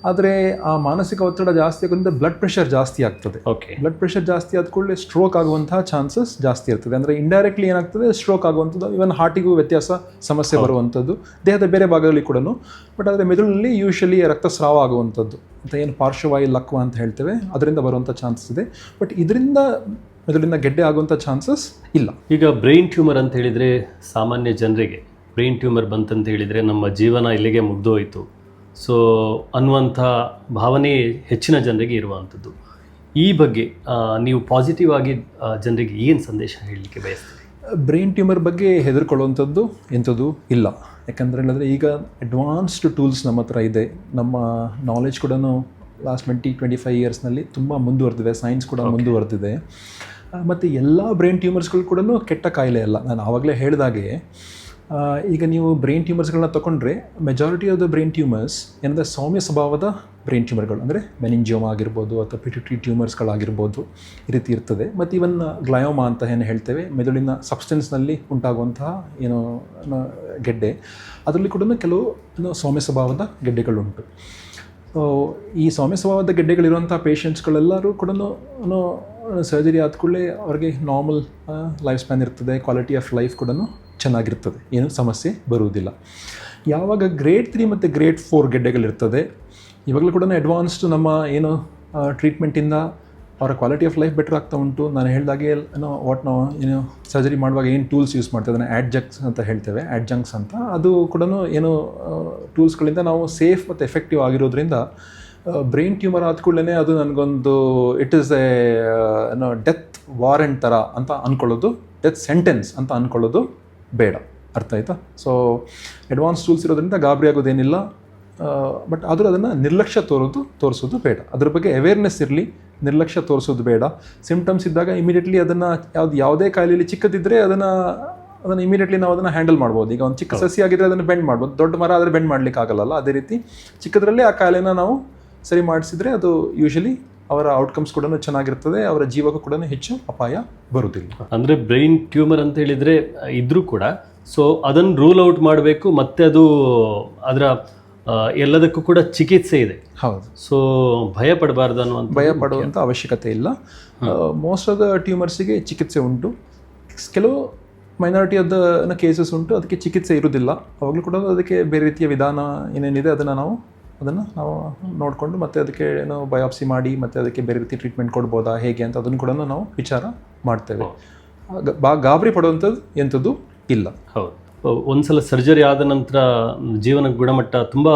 ಆದರೆ ಆ ಮಾನಸಿಕ ಒತ್ತಡ ಜಾಸ್ತಿ ಆಗೋದ್ರಿಂದ ಬ್ಲಡ್ ಪ್ರೆಷರ್ ಜಾಸ್ತಿ ಆಗ್ತದೆ. ಓಕೆ. ಬ್ಲಡ್ ಪ್ರೆಷರ್ ಜಾಸ್ತಿ ಆದ ಕೂಡಲೇ ಸ್ಟ್ರೋಕ್ ಆಗುವಂತಹ ಚಾನ್ಸಸ್ ಜಾಸ್ತಿ ಇರ್ತದೆ. ಅಂದರೆ ಇಂಡೈರೆಕ್ಟ್ಲಿ ಏನಾಗ್ತದೆ, ಸ್ಟ್ರೋಕ್ ಆಗುವಂಥದ್ದು, ಇವನ್ ಹಾರ್ಟಿಗೂ ಸಮಸ್ಯೆ ಬರುವಂಥದ್ದು, ದೇಹದ ಬೇರೆ ಭಾಗದಲ್ಲಿ ಕೂಡ. ಬಟ್ ಆದರೆ ಮೆದುಳಿನಲ್ಲಿ ಯೂಶಲಿ ರಕ್ತಸ್ರಾವ ಆಗುವಂಥದ್ದು ಅಂತ ಏನು ಪಾರ್ಶ್ವವಾಯು ಲಕ್ವ ಅಂತ ಹೇಳ್ತೇವೆ, ಅದರಿಂದ ಬರುವಂಥ ಚಾನ್ಸಸ್ ಇದೆ. ಬಟ್ ಇದರಿಂದ ಮೆದುಳಿನ ಗೆಡ್ಡೆ ಆಗುವಂಥ ಚಾನ್ಸಸ್ ಇಲ್ಲ. ಈಗ ಬ್ರೈನ್ ಟ್ಯೂಮರ್ ಅಂತ ಹೇಳಿದರೆ ಸಾಮಾನ್ಯ ಜನರಿಗೆ ಬ್ರೈನ್ ಟ್ಯೂಮರ್ ಬಂತಂತ ಹೇಳಿದರೆ ನಮ್ಮ ಜೀವನ ಇಲ್ಲಿಗೆ ಮುಗ್ದೋಯ್ತು ಸೊ ಅನ್ನುವಂಥ ಭಾವನೆ ಹೆಚ್ಚಿನ ಜನರಿಗೆ ಇರುವಂಥದ್ದು. ಈ ಬಗ್ಗೆ ನೀವು ಪಾಸಿಟಿವ್ ಆಗಿ ಜನರಿಗೆ ಏನು ಸಂದೇಶ ಹೇಳಲಿಕ್ಕೆ ಬಯಸ್ತೀರಿ? ಬ್ರೈನ್ ಟ್ಯೂಮರ್ ಬಗ್ಗೆ ಹೆದರ್ಕೊಳ್ಳುವಂಥದ್ದು ಎಂಥದ್ದು ಇಲ್ಲ. ಯಾಕಂದರೆ ಹೇಳಿದ್ರೆ ಈಗ ಅಡ್ವಾನ್ಸ್ಡ್ ಟೂಲ್ಸ್ ನಮ್ಮ ಹತ್ರ ಇದೆ. ನಮ್ಮ ನಾಲೆಜ್ ಕೂಡ ಲಾಸ್ಟ್ 20-25 ಇಯರ್ಸ್ನಲ್ಲಿ ತುಂಬ ಮುಂದುವರೆದಿದೆ. ಸೈನ್ಸ್ ಕೂಡ ಮುಂದುವರೆದಿದೆ. ಮತ್ತು ಎಲ್ಲ ಬ್ರೈನ್ ಟ್ಯೂಮರ್ಸ್ಗಳು ಕೂಡ ಕೆಟ್ಟ ಕಾಯಿಲೆ ಅಲ್ಲ. ನಾನು ಆವಾಗಲೇ ಹೇಳಿದಾಗೆ ಈಗ ನೀವು ಬ್ರೈನ್ ಟ್ಯೂಮರ್ಸ್ಗಳನ್ನ ತೊಗೊಂಡ್ರೆ majority of the brain tumours ಏನಂದರೆ ಸೌಮ್ಯ ಸ್ವಭಾವದ ಬ್ರೈನ್ ಟ್ಯೂಮರ್ಗಳು, ಅಂದರೆ ಮೆನಿಂಜಿಯೋಮಾ ಆಗಿರ್ಬೋದು ಅಥವಾ ಪಿಟ್ಯೂಟರಿ ಟ್ಯೂಮರ್ಸ್ಗಳಾಗಿರ್ಬೋದು, ಈ ರೀತಿ ಇರ್ತದೆ. ಮತ್ತು ಇವನ್ ಗ್ಲಯೋಮಾ ಅಂತ ಏನು ಹೇಳ್ತೇವೆ, ಮೆದುಳಿನ ಸಬ್ಸ್ಟೆನ್ಸ್ನಲ್ಲಿ ಉಂಟಾಗುವಂತಹ ಏನೋ ಗೆಡ್ಡೆ, ಅದರಲ್ಲಿ ಕೂಡ ಕೆಲವು ಸೌಮ್ಯ ಸ್ವಭಾವದ ಗೆಡ್ಡೆಗಳುಂಟು. ಈ ಸೌಮ್ಯ ಸ್ವಭಾವದ ಗೆಡ್ಡೆಗಳಿರುವಂಥ ಪೇಷಂಟ್ಸ್ಗಳೆಲ್ಲರೂ ಕೂಡ ಸರ್ಜರಿ ಆದ ಕೂಡಲೇ ಅವ್ರಿಗೆ ನಾರ್ಮಲ್ ಲೈಫ್ ಸ್ಪ್ಯಾನ್ ಇರ್ತದೆ, ಕ್ವಾಲಿಟಿ ಆಫ್ ಲೈಫ್ ಕೂಡ ಚೆನ್ನಾಗಿರ್ತದೆ, ಏನು ಸಮಸ್ಯೆ ಬರುವುದಿಲ್ಲ. ಯಾವಾಗ ಗ್ರೇಡ್ 3 ಮತ್ತು ಗ್ರೇಡ್ 4 ಗೆಡ್ಡೆಗಳಿರ್ತದೆ, ಇವಾಗಲೂ ಕೂಡ ಅಡ್ವಾನ್ಸ್ಡ್ ನಮ್ಮ ಏನು ಟ್ರೀಟ್ಮೆಂಟಿಂದ ಅವರ ಕ್ವಾಲಿಟಿ ಆಫ್ ಲೈಫ್ ಬೆಟರ್ ಆಗ್ತಾ ಉಂಟು. ನಾನು ಹೇಳಿದಾಗೆ ನಾವು ಸರ್ಜರಿ ಮಾಡುವಾಗ ಏನು ಟೂಲ್ಸ್ ಯೂಸ್ ಮಾಡ್ತೇವೆ, ಅದನ್ನು ಆಡ್ಜಂಕ್ಸ್ ಅಂತ ಹೇಳ್ತೇವೆ, ಆಡ್ಜಂಕ್ಸ್ ಅಂತ, ಅದು ಕೂಡ ಏನು ಟೂಲ್ಸ್ಗಳಿಂದ ನಾವು ಸೇಫ್ ಮತ್ತು ಎಫೆಕ್ಟಿವ್ ಆಗಿರೋದ್ರಿಂದ ಬ್ರೈನ್ ಟ್ಯೂಮರ್ ಆದ ಕೂಡಲೇ ಅದು ನನಗೊಂದು it is A death warrant ಥರ ಅಂತ ಅಂದ್ಕೊಳ್ಳೋದು, ಡೆತ್ ಸೆಂಟೆನ್ಸ್ ಅಂತ ಅಂದ್ಕೊಳ್ಳೋದು ಬೇಡ. ಅರ್ಥ ಆಯ್ತಾ? ಸೊ ಅಡ್ವಾನ್ಸ್ ಟೂಲ್ಸ್ ಇರೋದ್ರಿಂದ ಗಾಬರಿ ಆಗೋದೇನಿಲ್ಲ. ಬಟ್ ಆದರೂ ಅದನ್ನು ನಿರ್ಲಕ್ಷ್ಯ ತೋರಿಸೋದು ಬೇಡ. ಅದ್ರ ಬಗ್ಗೆ ಅವೇರ್ನೆಸ್ ಇರಲಿ, ನಿರ್ಲಕ್ಷ್ಯ ತೋರಿಸೋದು ಬೇಡ. ಸಿಂಪ್ಟಮ್ಸ್ ಇದ್ದಾಗ ಇಮಿಡಿಯೇಟ್ಲಿ ಅದನ್ನು ಯಾವುದೇ ಕಾಯಿಲೆಯಲ್ಲಿ ಚಿಕ್ಕದಿದ್ದರೆ ಅದನ್ನು ಇಮಿಡಿಯೇಟ್ಲಿ ನಾವು ಅದನ್ನು ಹ್ಯಾಂಡಲ್ ಮಾಡ್ಬೋದು. ಈಗ ಒಂದು ಚಿಕ್ಕ ಸಸಿ ಆಗಿದ್ದರೆ ಅದನ್ನು ಬೆಂಡ್ ಮಾಡ್ಬೋದು, ದೊಡ್ಡ ಮರ ಆದರೆ ಬೆಂಡ್ ಮಾಡಲಿಕ್ಕೆ ಆಗಲ್ಲ. ಅದೇ ರೀತಿ ಚಿಕ್ಕದ್ರಲ್ಲೇ ಆ ಕಾಯಿಲೆನ ನಾವು ಸರಿ ಮಾಡಿಸಿದ್ರೆ ಅದು ಯೂಶಲಿ ಅವರ ಔಟ್ಕಮ್ಸ್ ಕೂಡ ಚೆನ್ನಾಗಿರ್ತದೆ, ಅವರ ಜೀವಕ್ಕೂ ಕೂಡ ಹೆಚ್ಚು ಅಪಾಯ ಬರುವುದಿಲ್ಲ. ಅಂದರೆ ಬ್ರೈನ್ ಟ್ಯೂಮರ್ ಅಂತ ಹೇಳಿದರೆ ಇದ್ರೂ ಕೂಡ ಸೊ ಅದನ್ನು ರೂಲ್ ಔಟ್ ಮಾಡಬೇಕು, ಮತ್ತು ಅದು ಅದರ ಎಲ್ಲದಕ್ಕೂ ಕೂಡ ಚಿಕಿತ್ಸೆ ಇದೆ. ಹೌದು. ಸೊ ಭಯ ಪಡಬಾರ್ದು ಭಯ ಪಡುವಂಥ ಅವಶ್ಯಕತೆ ಇಲ್ಲ. ಮೋಸ್ಟ್ ಆಫ್ ದ ಟ್ಯೂಮರ್ಸಿಗೆ ಚಿಕಿತ್ಸೆ ಉಂಟು. ಕೆಲವು ಮೈನಾರಿಟಿ ಆಫ್ ದ ಕೇಸಸ್ ಉಂಟು, ಅದಕ್ಕೆ ಚಿಕಿತ್ಸೆ ಇರುವುದಿಲ್ಲ. ಅವಾಗಲೂ ಕೂಡ ಅದಕ್ಕೆ ಬೇರೆ ರೀತಿಯ ವಿಧಾನ ಏನೇನಿದೆ ಅದನ್ನು ನಾವು ನೋಡಿಕೊಂಡು ಮತ್ತೆ ಅದಕ್ಕೆ ಬಯಾಪ್ಸಿ ಮಾಡಿ ಮತ್ತೆ ಅದಕ್ಕೆ ಬೇರೆ ರೀತಿ ಟ್ರೀಟ್ಮೆಂಟ್ ಕೊಡ್ಬೋದಾ ಹೇಗೆ ಅಂತ ಅದನ್ನು ಕೂಡ ನಾವು ವಿಚಾರ ಮಾಡ್ತೇವೆ. ಗಾಬರಿ ಪಡುವಂಥದ್ದು ಎಂಥದ್ದು ಇಲ್ಲ. ಹೌದು. ಒಂದ್ಸಲ ಸರ್ಜರಿ ಆದ ನಂತರ ಜೀವನ ಗುಣಮಟ್ಟ ತುಂಬ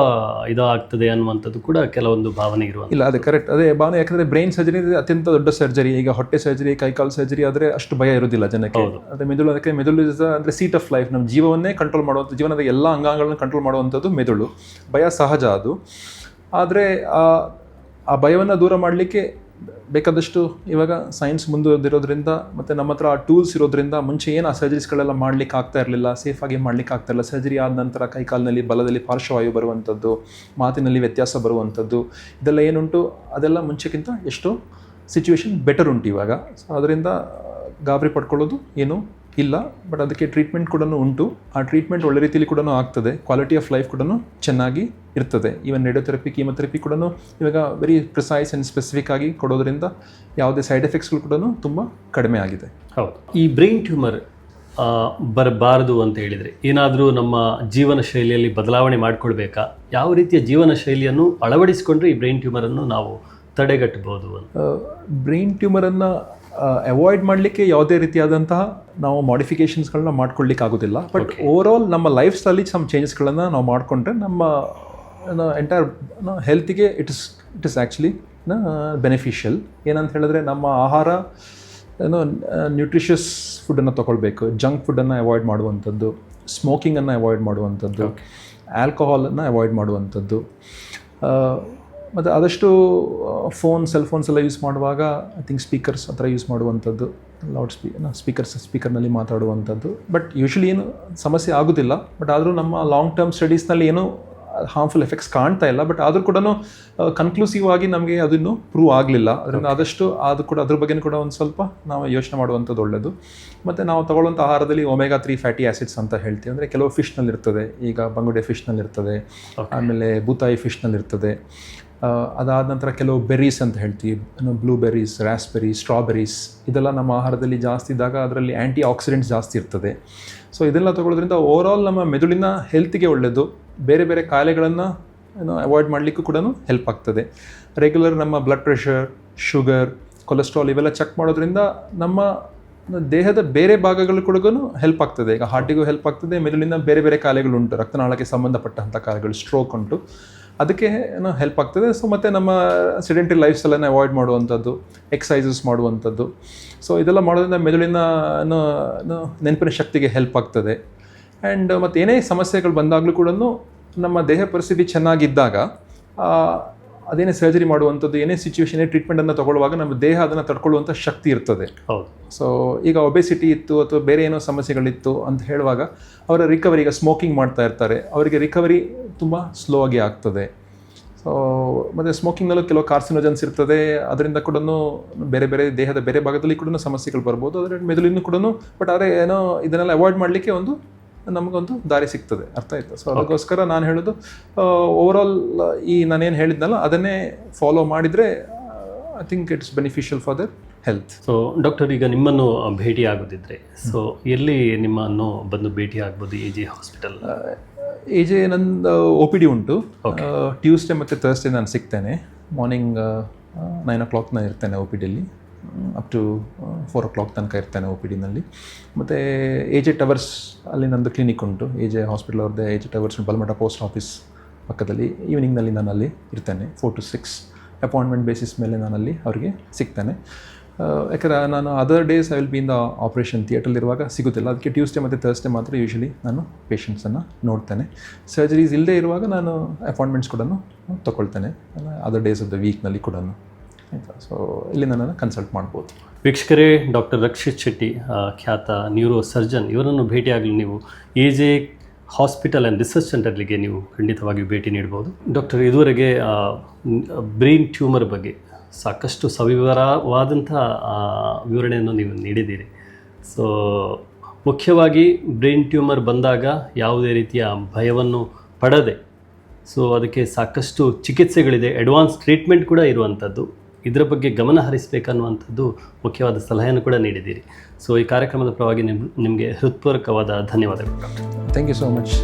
ಇದಾಗ್ತದೆ ಅನ್ನುವಂಥದ್ದು ಕೂಡ ಕೆಲವೊಂದು ಭಾವನೆ ಇರುವ ಇಲ್ಲ. ಅದೇ ಕರೆಕ್ಟ್, ಅದೇ ಭಾವನೆ. ಯಾಕಂದರೆ ಬ್ರೈನ್ ಸರ್ಜರಿ ಅತ್ಯಂತ ದೊಡ್ಡ ಸರ್ಜರಿ. ಈಗ ಹೊಟ್ಟೆ ಸರ್ಜರಿ, ಕೈಕಾಲು ಸರ್ಜರಿ ಆದರೆ ಅಷ್ಟು ಭಯ ಇರೋದಿಲ್ಲ ಜನಕ್ಕೆ. ಅದೇ ಮೆದುಳು, ಅದಕ್ಕೆ ಮೆದುಳು ಅಂದರೆ ಸೀಟ್ ಆಫ್ ಲೈಫ್, ನಮ್ಮ ಜೀವವನ್ನೇ ಕಂಟ್ರೋಲ್ ಮಾಡುವಂಥ, ಜೀವನದ ಎಲ್ಲ ಅಂಗಾಂಗಗಳನ್ನು ಕಂಟ್ರೋಲ್ ಮಾಡುವಂಥದ್ದು ಮೆದುಳು. ಭಯ ಸಹಜ ಅದು. ಆದರೆ ಆ ಭಯವನ್ನು ದೂರ ಮಾಡಲಿಕ್ಕೆ ಬೇಕಾದಷ್ಟು ಇವಾಗ ಸೈನ್ಸ್ ಮುಂದುವರೆದಿರೋದ್ರಿಂದ ಮತ್ತು ನಮ್ಮ ಹತ್ರ ಆ ಟೂಲ್ಸ್ ಇರೋದ್ರಿಂದ ಮುಂಚೆ ಏನು ಆ ಸರ್ಜರೀಸ್ಗಳೆಲ್ಲ ಮಾಡಲಿಕ್ಕೆ ಆಗ್ತಾ ಇರಲಿಲ್ಲ, ಸೇಫಾಗಿ ಮಾಡಲಿಕ್ಕೆ ಆಗ್ತಾ ಇರಲಿಲ್ಲ. ಸರ್ಜರಿ ಆದ ನಂತರ ಕೈಕಾಲಿನಲ್ಲಿ ಬಲದಲ್ಲಿ ಪಾರ್ಶ್ವವಾಯು ಬರುವಂಥದ್ದು, ಮಾತಿನಲ್ಲಿ ವ್ಯತ್ಯಾಸ ಬರುವಂಥದ್ದು, ಇದೆಲ್ಲ ಏನುಂಟು ಅದೆಲ್ಲ ಮುಂಚೆಗಿಂತ ಎಷ್ಟು ಸಿಚುವೇಶನ್ ಬೆಟರ್ ಉಂಟು ಇವಾಗ. ಸೊ ಅದರಿಂದ ಗಾಬರಿ ಪಡ್ಕೊಳ್ಳೋದು ಏನೂ ಇಲ್ಲ. ಬಟ್ ಅದಕ್ಕೆ ಟ್ರೀಟ್ಮೆಂಟ್ ಕೂಡ ಉಂಟು. ಆ ಟ್ರೀಟ್ಮೆಂಟ್ ಒಳ್ಳೆ ರೀತಿಯಲ್ಲಿ ಕೂಡ ಆಗ್ತದೆ, ಕ್ವಾಲಿಟಿ ಆಫ್ ಲೈಫ್ ಕೂಡ ಚೆನ್ನಾಗಿ ಇರ್ತದೆ. ಈವನ್ ರೇಡಿಯೋಥೆರಪಿ, ಕೀಮೊಥೆರಪಿ ಕೂಡ ಇವಾಗ ವೆರಿ ಪ್ರಿಸೈಸ್ ಆ್ಯಂಡ್ ಸ್ಪೆಸಿಫಿಕ್ ಆಗಿ ಕೊಡೋದ್ರಿಂದ ಯಾವುದೇ ಸೈಡ್ ಎಫೆಕ್ಟ್ಸ್ಗಳು ಕೂಡ ತುಂಬ ಕಡಿಮೆ ಆಗಿದೆ. ಹೌದು. ಈ ಬ್ರೈನ್ ಟ್ಯೂಮರ್ ಬರಬಾರದು ಅಂತ ಹೇಳಿದರೆ ಏನಾದರೂ ನಮ್ಮ ಜೀವನ ಶೈಲಿಯಲ್ಲಿ ಬದಲಾವಣೆ ಮಾಡಿಕೊಳ್ಬೇಕಾ? ಯಾವ ರೀತಿಯ ಜೀವನ ಶೈಲಿಯನ್ನು ಅಳವಡಿಸಿಕೊಂಡ್ರೆ ಈ ಬ್ರೈನ್ ಟ್ಯೂಮರನ್ನು ನಾವು ತಡೆಗಟ್ಟಬಹುದು ಅಂತ? ಬ್ರೈನ್ ಟ್ಯೂಮರನ್ನು ಅವಾಯ್ಡ್ ಮಾಡಲಿಕ್ಕೆ ಯಾವುದೇ ರೀತಿಯಾದಂತಹ ನಾವು ಮಾಡಿಫಿಕೇಷನ್ಸ್ಗಳನ್ನ ಮಾಡ್ಕೊಳ್ಳಿಕ್ಕೆ ಆಗೋದಿಲ್ಲ. ಬಟ್ ಓವರಾಲ್ ನಮ್ಮ ಲೈಫ್ ಸ್ಟೈಲಿ ಸಮ್ ಚೇಂಜಸ್ಗಳನ್ನು ನಾವು ಮಾಡಿಕೊಂಡ್ರೆ ನಮ್ಮ ಎಂಟೈರ್ ಹೆಲ್ತಿಗೆ ಇಟ್ ಇಸ್ ಆ್ಯಕ್ಚುಲಿ ಬೆನಿಫಿಷಿಯಲ್. ಏನಂತ ಹೇಳಿದ್ರೆ ನಮ್ಮ ಆಹಾರ ನ್ಯೂಟ್ರಿಷಿಯಸ್ ಫುಡ್ಡನ್ನು ತೊಗೊಳ್ಬೇಕು, ಜಂಕ್ ಫುಡ್ಡನ್ನು ಅವಾಯ್ಡ್ ಮಾಡುವಂಥದ್ದು, ಸ್ಮೋಕಿಂಗನ್ನು ಅವಾಯ್ಡ್ ಮಾಡುವಂಥದ್ದು, ಆಲ್ಕೋಹಾಲನ್ನು ಅವಾಯ್ಡ್ ಮಾಡುವಂಥದ್ದು, ಮತ್ತು ಆದಷ್ಟು ಸೆಲ್ ಫೋನ್ಸ್ ಎಲ್ಲ ಯೂಸ್ ಮಾಡುವಾಗ ಐ ಥಿಂಕ್ ಸ್ಪೀಕರ್ಸ್ ಆ ಥರ ಯೂಸ್ ಮಾಡುವಂಥದ್ದು, ಸ್ಪೀಕರ್ನಲ್ಲಿ ಮಾತಾಡುವಂಥದ್ದು. ಬಟ್ ಯೂಶ್ವಲಿ ಏನು ಸಮಸ್ಯೆ ಆಗೋದಿಲ್ಲ. ಬಟ್ ಆದರೂ ನಮ್ಮ ಲಾಂಗ್ ಟರ್ಮ್ ಸ್ಟಡೀಸ್ನಲ್ಲಿ ಏನೂ ಹಾರ್ಮ್ಫುಲ್ ಎಫೆಕ್ಟ್ಸ್ ಕಾಣ್ತಾ ಇಲ್ಲ. ಬಟ್ ಆದರೂ ಕೂಡ ಕನ್ಕ್ಲೂಸಿವ್ ಆಗಿ ನಮಗೆ ಅದನ್ನು ಪ್ರೂವ್ ಆಗಲಿಲ್ಲ. ಅದರಿಂದ ಆದಷ್ಟು ಅದ್ರ ಬಗ್ಗೆ ಕೂಡ ಒಂದು ಸ್ವಲ್ಪ ನಾವು ಯೋಚನೆ ಮಾಡುವಂಥದ್ದು ಒಳ್ಳೆಯದು. ಮತ್ತು ನಾವು ತಗೊಳ್ಳುವಂಥ ಆಹಾರದಲ್ಲಿ ಒಮೆಗಾ 3 ಫ್ಯಾಟಿ ಆ್ಯಸಿಡ್ಸ್ ಅಂತ ಹೇಳ್ತೀವಿ. ಅಂದರೆ ಕೆಲವು ಫಿಶ್ನಲ್ಲಿರ್ತದೆ, ಈಗ ಬಂಗುಡೆ ಫಿಶ್ನಲ್ಲಿರ್ತದೆ, ಆಮೇಲೆ ಬೂತಾಯಿ ಫಿಶ್ನಲ್ಲಿರ್ತದೆ, ಅದಾದ ನಂತರ ಕೆಲವು ಬೆರೀಸ್ ಅಂತ ಹೇಳ್ತೀವಿ, ಬ್ಲೂಬೆರೀಸ್, ರಾಸ್ಬೆರೀಸ್, ಸ್ಟ್ರಾಬೆರೀಸ್, ಇದೆಲ್ಲ ನಮ್ಮ ಆಹಾರದಲ್ಲಿ ಜಾಸ್ತಿ ಇದ್ದಾಗ ಅದರಲ್ಲಿ ಆ್ಯಂಟಿ ಆಕ್ಸಿಡೆಂಟ್ಸ್ ಜಾಸ್ತಿ ಇರ್ತದೆ. ಸೊ ಇದೆಲ್ಲ ತೊಗೊಳ್ಳೋದ್ರಿಂದ ಓವರಾಲ್ ನಮ್ಮ ಮೆದುಳಿನ ಹೆಲ್ತಿಗೆ ಒಳ್ಳೆಯದು, ಬೇರೆ ಬೇರೆ ಕಾಯಿಲೆಗಳನ್ನು ಅವಾಯ್ಡ್ ಮಾಡಲಿಕ್ಕೂ ಕೂಡ ಹೆಲ್ಪ್ ಆಗ್ತದೆ. ರೆಗ್ಯುಲರ್ ನಮ್ಮ ಬ್ಲಡ್ ಪ್ರೆಷರ್, ಶುಗರ್, ಕೊಲೆಸ್ಟ್ರಾಲ್ ಇವೆಲ್ಲ ಚೆಕ್ ಮಾಡೋದ್ರಿಂದ ನಮ್ಮ ದೇಹದ ಬೇರೆ ಭಾಗಗಳು ಕೂಡ ಹೆಲ್ಪ್ ಆಗ್ತದೆ. ಈಗ ಹಾರ್ಟಿಗೂ ಹೆಲ್ಪ್ ಆಗ್ತದೆ, ಮೆದುಳಿನ ಬೇರೆ ಬೇರೆ ಕಾಯಿಲೆಗಳುಂಟು, ರಕ್ತನಾಳಕ್ಕೆ ಸಂಬಂಧಪಟ್ಟಂಥ ಕಾಯಿಲೆಗಳು, ಸ್ಟ್ರೋಕ್ ಉಂಟು, ಅದಕ್ಕೆ ಹೆಲ್ಪ್ ಆಗ್ತದೆ. ಸೊ ಮತ್ತು ನಮ್ಮ ಸೆಡೆಂಟರಿ ಲೈಫ್ ಸ್ಟೈಲನ್ನು ಅವಾಯ್ಡ್ ಮಾಡುವಂಥದ್ದು, ಎಕ್ಸಸೈಸಸ್ ಮಾಡುವಂಥದ್ದು, ಸೊ ಇದೆಲ್ಲ ಮಾಡೋದ್ರಿಂದ ಮೆದುಳಿನ ನೆನಪಿನ ಶಕ್ತಿಗೆ ಹೆಲ್ಪ್ ಆಗ್ತದೆ. ಆ್ಯಂಡ್ ಮತ್ತು ಏನೇ ಸಮಸ್ಯೆಗಳು ಬಂದಾಗಲೂ ಕೂಡ ನಮ್ಮ ದೇಹ ಪರಿಸ್ಥಿತಿ ಚೆನ್ನಾಗಿದ್ದಾಗ ಅದೇನೇ ಸರ್ಜರಿ ಮಾಡುವಂಥದ್ದು, ಏನೇ ಸಿಚುವೇಶನ್, ಏನೇ ಟ್ರೀಟ್ಮೆಂಟನ್ನು ತೊಗೊಳ್ಳುವಾಗ ನಮ್ಮ ದೇಹ ಅದನ್ನು ತಡ್ಕೊಳ್ಳುವಂಥ ಶಕ್ತಿ ಇರ್ತದೆ. ಹೌದು. ಸೊ ಈಗ ಒಬೆಸಿಟಿ ಇತ್ತು ಅಥವಾ ಬೇರೆ ಏನೋ ಸಮಸ್ಯೆಗಳಿತ್ತು ಅಂತ ಹೇಳುವಾಗ ಅವರ ರಿಕವರಿ, ಈಗ ಸ್ಮೋಕಿಂಗ್ ಮಾಡ್ತಾ ಇರ್ತಾರೆ, ಅವರಿಗೆ ರಿಕವರಿ ತುಂಬ ಸ್ಲೋ ಆಗಿ ಆಗ್ತದೆ. ಸೊ ಮತ್ತು ಸ್ಮೋಕಿಂಗ್ನಲ್ಲೂ ಕೆಲವು ಕಾರ್ಸಿನೋಜನ್ಸ್ ಇರ್ತದೆ, ಅದರಿಂದ ಕೂಡ ಬೇರೆ ಬೇರೆ ದೇಹದ ಬೇರೆ ಭಾಗದಲ್ಲಿ ಕೂಡ ಸಮಸ್ಯೆಗಳು ಬರ್ಬೋದು, ಅದರ ಮೆದುಳಿನೂ ಕೂಡ. ಬಟ್ ಆದರೆ ಏನೋ ಇದನ್ನೆಲ್ಲ ಅವಾಯ್ಡ್ ಮಾಡಲಿಕ್ಕೆ ನಮಗೊಂದು ದಾರಿ ಸಿಗ್ತದೆ, ಅರ್ಥ ಆಯ್ತು. ಸೊ ಅದಕ್ಕೋಸ್ಕರ ನಾನು ಹೇಳೋದು ಓವರಾಲ್ ಈ ನಾನೇನು ಹೇಳಿದ್ನಲ್ಲ ಅದನ್ನೇ ಫಾಲೋ ಮಾಡಿದರೆ I think it's beneficial for there health. So doctor, ಈಗ ನಿಮ್ಮನ್ನು ಭೇಟಿ ಆಗೋದಿದ್ರೆ ಸೊ ಎಲ್ಲಿ ನಿಮ್ಮನ್ನು ಬಂದು ಭೇಟಿ ಆಗ್ಬೋದು? AJ hospital. AJ ನಂದು OPD ಉಂಟು. ಟ್ಯೂಸ್ಡೇ ಮತ್ತು ಥರ್ಸ್ಡೇ ನಾನು ಸಿಗ್ತೇನೆ. ಮಾರ್ನಿಂಗ್ 9 o'clock ನಾನು ಇರ್ತೇನೆ OPDಯಲ್ಲಿ, ಅಪ್ ಟು 4 o'clock ತನಕ ಇರ್ತೇನೆ OPDನಲ್ಲಿ. ಮತ್ತು AJ ಟವರ್ಸ್ ಅಲ್ಲಿ ನಂದು ಕ್ಲಿನಿಕ್ ಉಂಟು. AJ ಹಾಸ್ಪಿಟಲ್ ಅವ್ರದ್ದೇ AJ towers Balmatta post office ಪಕ್ಕದಲ್ಲಿ. ಈವ್ನಿಂಗ್ನಲ್ಲಿ ನಾನು ಅಲ್ಲಿ ಇರ್ತೇನೆ 4 to 6 ಅಪಾಯಿಂಟ್ಮೆಂಟ್ ಬೇಸಿಸ್ ಮೇಲೆ ನಾನಲ್ಲಿ ಅವರಿಗೆ ಸಿಗ್ತೇನೆ. ಯಾಕಂದರೆ ನಾನು other days I will be in the operation ಥಿಯೇಟ್ರಲ್ಲಿರುವಾಗ ಸಿಗೋದಿಲ್ಲ, ಅದಕ್ಕೆ ಟ್ಯೂಸ್ಡೇ ಮತ್ತು ಥರ್ಸ್ಡೇ ಮಾತ್ರ ಯೂಶ್ವಲಿ ನಾನು ಪೇಷಂಟ್ಸನ್ನು ನೋಡ್ತೇನೆ. ಸರ್ಜರೀಸ್ ಇಲ್ಲದೆ ಇರುವಾಗ ನಾನು ಅಪಾಯಿಂಟ್ಮೆಂಟ್ಸ್ ಕೂಡ ತೊಗೊಳ್ತೇನೆ ಅದರ್ ಡೇಸ್ ಆಫ್ ದ ವೀಕ್ನಲ್ಲಿ ಕೂಡ. ಆಯಿತಾ? ಸೊ ಇಲ್ಲಿ ನನ್ನನ್ನು ಕನ್ಸಲ್ಟ್ ಮಾಡ್ಬೋದು. ವೀಕ್ಷಕರೇ, ಡಾಕ್ಟರ್ ರಕ್ಷಿತ್ ಶೆಟ್ಟಿ, ಖ್ಯಾತ ನ್ಯೂರೋ ಸರ್ಜನ್, ಇವರನ್ನು ಭೇಟಿಯಾಗಲು ನೀವು AJ ಹಾಸ್ಪಿಟಲ್ ಆ್ಯಂಡ್ ರಿಸರ್ಚ್ ಸೆಂಟರ್ಗೆ ನೀವು ಖಂಡಿತವಾಗಿಯೂ ಭೇಟಿ ನೀಡ್ಬೋದು. ಡಾಕ್ಟರ್, ಇದುವರೆಗೆ ಬ್ರೈನ್ ಟ್ಯೂಮರ್ ಬಗ್ಗೆ ಸಾಕಷ್ಟು ಸವಿವರವಾದಂಥ ವಿವರಣೆಯನ್ನು ನೀವು ನೀಡಿದ್ದೀರಿ. ಸೊ ಮುಖ್ಯವಾಗಿ ಬ್ರೈನ್ ಟ್ಯೂಮರ್ ಬಂದಾಗ ಯಾವುದೇ ರೀತಿಯ ಭಯವನ್ನು ಪಡದೆ, ಸೊ ಅದಕ್ಕೆ ಸಾಕಷ್ಟು ಚಿಕಿತ್ಸೆಗಳಿದೆ, ಅಡ್ವಾನ್ಸ್ ಟ್ರೀಟ್ಮೆಂಟ್ ಕೂಡ ಇರುವಂಥದ್ದು, ಇದರ ಬಗ್ಗೆ ಗಮನ ಹರಿಸಬೇಕನ್ನುವಂಥದ್ದು ಮುಖ್ಯವಾದ ಸಲಹೆಯನ್ನು ಕೂಡ ನೀಡಿದ್ದೀರಿ. ಸೊ ಈ ಕಾರ್ಯಕ್ರಮದ ಪರವಾಗಿ ನಿಮಗೆ ಹೃತ್ಪೂರ್ವಕವಾದ ಧನ್ಯವಾದಗಳು doctor. Thank you so much.